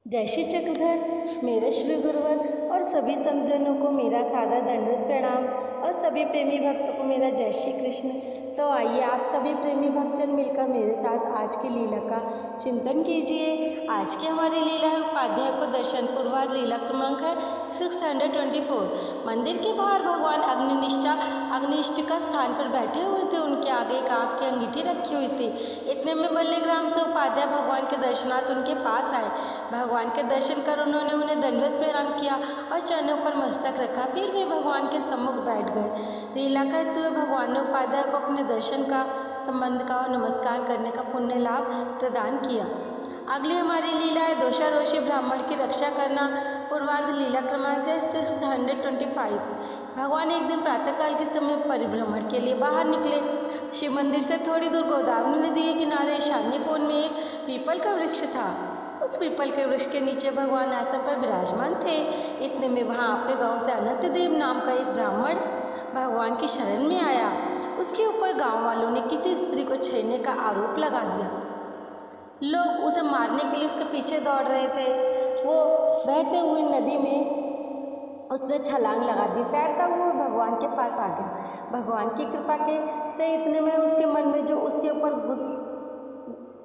जय श्री चक्रधर, मेरे श्री गुरुवर और सभी संतजनों को मेरा सादर दंडवत प्रणाम और सभी प्रेमी भक्तों को मेरा जय श्री कृष्ण। तो आइए आप सभी प्रेमी भक्तजन मिलकर मेरे साथ आज की लीला का चिंतन कीजिए। आज की हमारी लीला है उपाध्याय को दर्शन पूर्वार्ध। लीला क्रमांक है 624। मंदिर के बाहर भगवान अग्निष्ठिका स्थान पर बैठे हुए थे। उनके आगे एक आंख की अंगीठी रखी हुई थी। इतने में बल्लेग्राम से उपाध्याय भगवान के दर्शनार्थ उनके पास आए। भगवान के दर्शन कर उन्होंने उन्हें दंडवत प्रणाम किया और चरणों पर मस्तक रखा। फिर वे भगवान के सम्मुख बैठ गए। लीला कहते हुए भगवान ने उपाध्याय को अपने दर्शन का, संबंध का और नमस्कार करने का पुण्य लाभ प्रदान किया। अगली हमारी लीला है दोषारोषी ब्राह्मण की रक्षा करना। पूर्वार्ध। लीला क्रमांक है 625। भगवान एक दिन प्रातःकाल के समय परिभ्रमण के लिए बाहर निकले। शिव मंदिर से थोड़ी दूर गोदावरी नदी के किनारे ईशान्य कोण में एक पीपल का वृक्ष था। उस पीपल के वृक्ष के नीचे भगवान आसन पर विराजमान थे। इतने में वहां आपके गांव से अनंत देव नाम का एक ब्राह्मण भगवान की शरण में आया। उसके ऊपर गांव वालों ने किसी स्त्री को छेड़ने का आरोप लगा दिया। लोग उसे मारने के लिए उसके पीछे दौड़ रहे थे। वो बहते हुए नदी में उसने छलांग लगा दी। तैरता हुआ भगवान के पास आ गया। भगवान की कृपा के से इतने में उसके मन में जो उसके ऊपर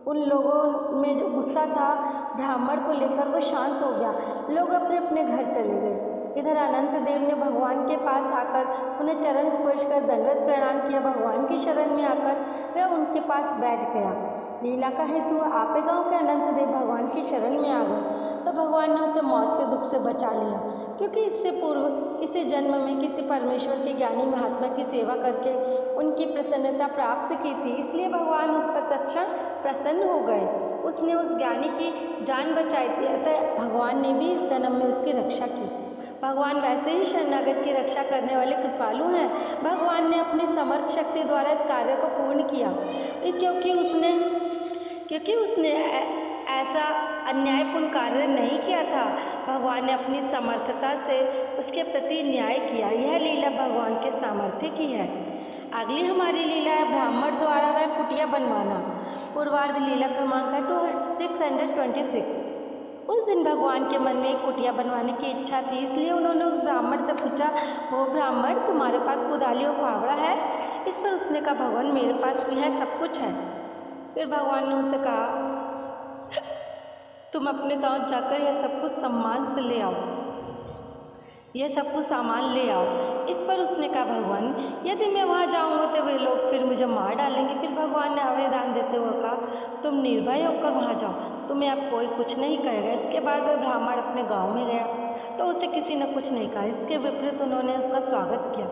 उन लोगों में जो गुस्सा था ब्राह्मण को लेकर, वो शांत हो गया। लोग अपने अपने घर चले गए। इधर अनंत देव ने भगवान के पास आकर उन्हें चरण स्पर्श कर दंडवत प्रणाम किया। भगवान की शरण में आकर वह उनके पास बैठ गया। लीला का हेतु आपे गांव के अनंत देव भगवान की शरण में आ गए तो भगवान ने उसे मौत के दुख से बचा लिया, क्योंकि इससे पूर्व किसी जन्म में किसी परमेश्वर के ज्ञानी महात्मा की सेवा करके उनकी प्रसन्नता प्राप्त की थी। इसलिए भगवान उस पर तत्क्षण प्रसन्न हो गए। उसने उस ज्ञानी की जान बचाई थी, अतः भगवान ने भी इस जन्म में उसकी रक्षा की। भगवान वैसे ही शरणागत की रक्षा करने वाले कृपालु हैं। भगवान ने अपनी समर्थ शक्ति द्वारा इस कार्य को पूर्ण किया, क्योंकि उसने ऐसा अन्यायपूर्ण कार्य नहीं किया था। भगवान ने अपनी समर्थता से उसके प्रति न्याय किया। यह लीला भगवान के सामर्थ्य की है। अगली हमारी लीला है ब्राह्मण द्वारा वह कुटिया बनवाना। पूर्वार्ध। लीला क्रमांक है 626। उस दिन भगवान के मन में एक कुटिया बनवाने की इच्छा थी, इसलिए उन्होंने उस ब्राह्मण से पूछा, वो ब्राह्मण तुम्हारे पास कुदाली और फावड़ा है? इस पर उसने कहा, भगवान मेरे पास भी है, सब कुछ है। फिर भगवान ने उससे कहा, तुम अपने गांव जाकर यह सब कुछ सम्मान से ले आओ, यह सब कुछ सामान ले आओ। इस पर उसने कहा, भगवान यदि मैं वहाँ जाऊँगा तो वे लोग फिर मुझे मार डालेंगे। फिर भगवान ने अभयदान देते हुए कहा, तुम निर्भय होकर वहाँ जाओ, तुम्हें अब कोई कुछ नहीं कहेगा। इसके बाद वह ब्राह्मण अपने गांव में गया तो उसे किसी ने कुछ नहीं कहा। इसके विपरीत उन्होंने उसका स्वागत किया।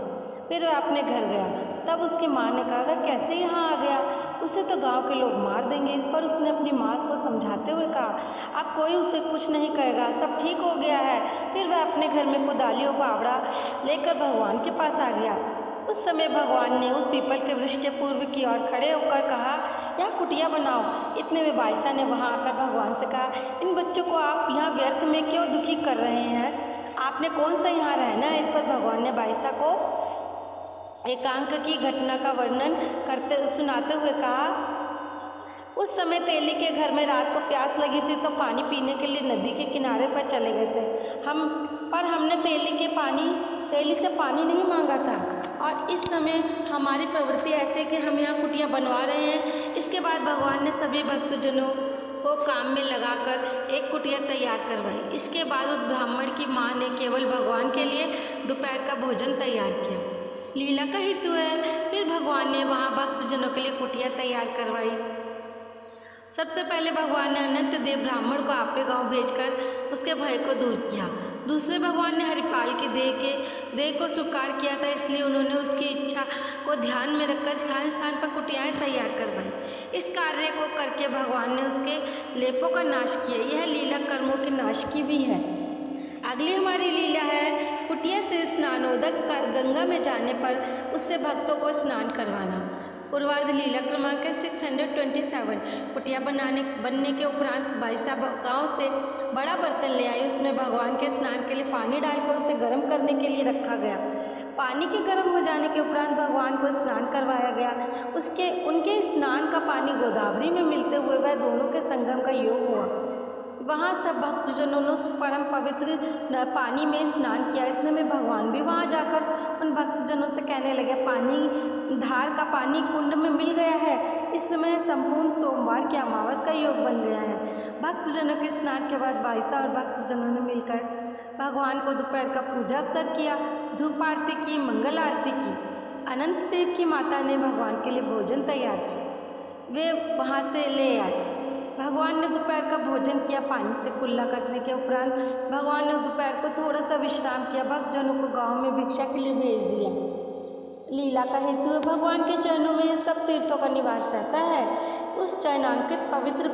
फिर वह अपने घर गया। तब उसकी माँ ने कहा, वह कैसे यहाँ आ गया? उसे तो गांव के लोग मार देंगे। इस पर उसने अपनी माँ को समझाते हुए कहा, अब कोई उसे कुछ नहीं कहेगा, सब ठीक हो गया है। फिर वह अपने घर में कुदाली और फावड़ा लेकर भगवान के पास आ गया। उस समय भगवान ने उस पीपल के वृक्ष के पूर्व की ओर खड़े होकर कहा, यहाँ कुटिया बनाओ। इतने में बाईसा ने वहाँ आकर भगवान से कहा, इन बच्चों को आप यहाँ व्यर्थ में क्यों दुखी कर रहे हैं? आपने कौन सा यहाँ रहना है? इस पर भगवान ने बाईसा को एकांक की घटना का वर्णन सुनाते हुए कहा, उस समय तेली के घर में रात को प्यास लगी थी तो पानी पीने के लिए नदी के किनारे पर चले गए थे। हमने तेली से पानी नहीं मांगा था, और इस समय हमारी प्रवृत्ति ऐसे कि हम यहाँ कुटिया बनवा रहे हैं। इसके बाद भगवान ने सभी भक्तजनों को काम में लगाकर एक कुटिया तैयार करवाई। इसके बाद उस ब्राह्मण की माँ ने केवल भगवान के लिए दोपहर का भोजन तैयार किया। लीला का हेतु है, फिर भगवान ने वहाँ भक्तजनों के लिए कुटिया तैयार करवाई। सबसे पहले भगवान ने अनंत देव ब्राह्मण को आपे गांव भेजकर उसके भय को दूर किया। दूसरे भगवान ने हरिपाल की देह को स्वीकार किया था, इसलिए उन्होंने उसकी इच्छा को ध्यान में रखकर स्थान स्थान पर कुटियाएँ तैयार करवाई। इस कार्य को करके भगवान ने उसके लेपों का नाश किया। यह लीला कर्मों के नाश की भी है। अगली हमारी लीला है कुटिया से स्नानोदक गंगा में जाने पर उससे भक्तों को स्नान करवाना। पूर्वार्ध। लीला क्रमांक 627। कुटिया बनने के उपरांत बाईसा गांव से बड़ा बर्तन ले आई। उसमें भगवान के स्नान के लिए पानी डालकर उसे गर्म करने के लिए रखा गया। पानी के गर्म हो जाने के उपरांत भगवान को स्नान करवाया गया। उनके स्नान का पानी गोदावरी में मिलते हुए वह दोनों के संगम का योग हुआ। वहाँ सब भक्तजनों ने उस परम पवित्र पानी में स्नान किया। इतने में भगवान भी वहाँ जाकर उन भक्तजनों से कहने लगे, पानी धार का पानी कुंड में मिल गया है। इस समय संपूर्ण सोमवार की अमावस का योग बन गया है। भक्तजनों के स्नान के बाद बाईसा और भक्तजनों ने मिलकर भगवान को दोपहर का पूजा अवसर किया, धूप आरती की, मंगल आरती की। अनंत देव की माता ने भगवान के लिए भोजन तैयार किया, वे वहाँ से ले आए। भगवान ने दोपहर का भोजन किया। पानी से कुल्ला कटने के उपरांत भगवान ने दोपहर को थोड़ा सा विश्राम किया। भक्तजनों को गांव में भिक्षा के लिए भेज दिया। लीला का हेतु है, भगवान के चरणों में सब तीर्थों का निवास रहता है। उस चरणांकित पवित्र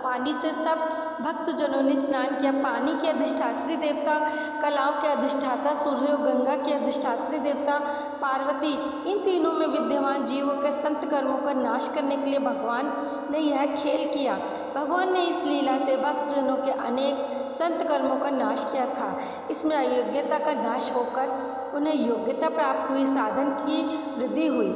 पानी से सब भक्तजनों ने स्नान किया। पानी के अधिष्ठात्री देवता, कलाओं के अधिष्ठाता सूर्य और गंगा के अधिष्ठात्री देवता पार्वती, इन तीनों में विद्यमान जीवों के संत कर्मों का नाश करने के लिए भगवान ने यह खेल किया। भगवान ने इस लीला से भक्तजनों के अनेक संत कर्मों का नाश किया था। इसमें अयोग्यता का नाश होकर उन्हें योग्यता प्राप्त हुई, साधन की वृद्धि हुई।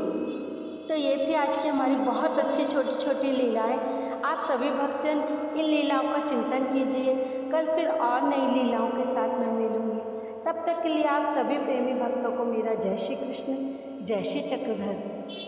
तो ये थी आज की हमारी बहुत अच्छी छोटी छोटी लीलाएं। आप सभी भक्तजन इन लीलाओं का चिंतन कीजिए। कल फिर और नई लीलाओं के साथ मैं मिलूंगी। तब तक के लिए आप सभी प्रेमी भक्तों को मेरा जय श्री कृष्ण, जय श्री चक्रधर।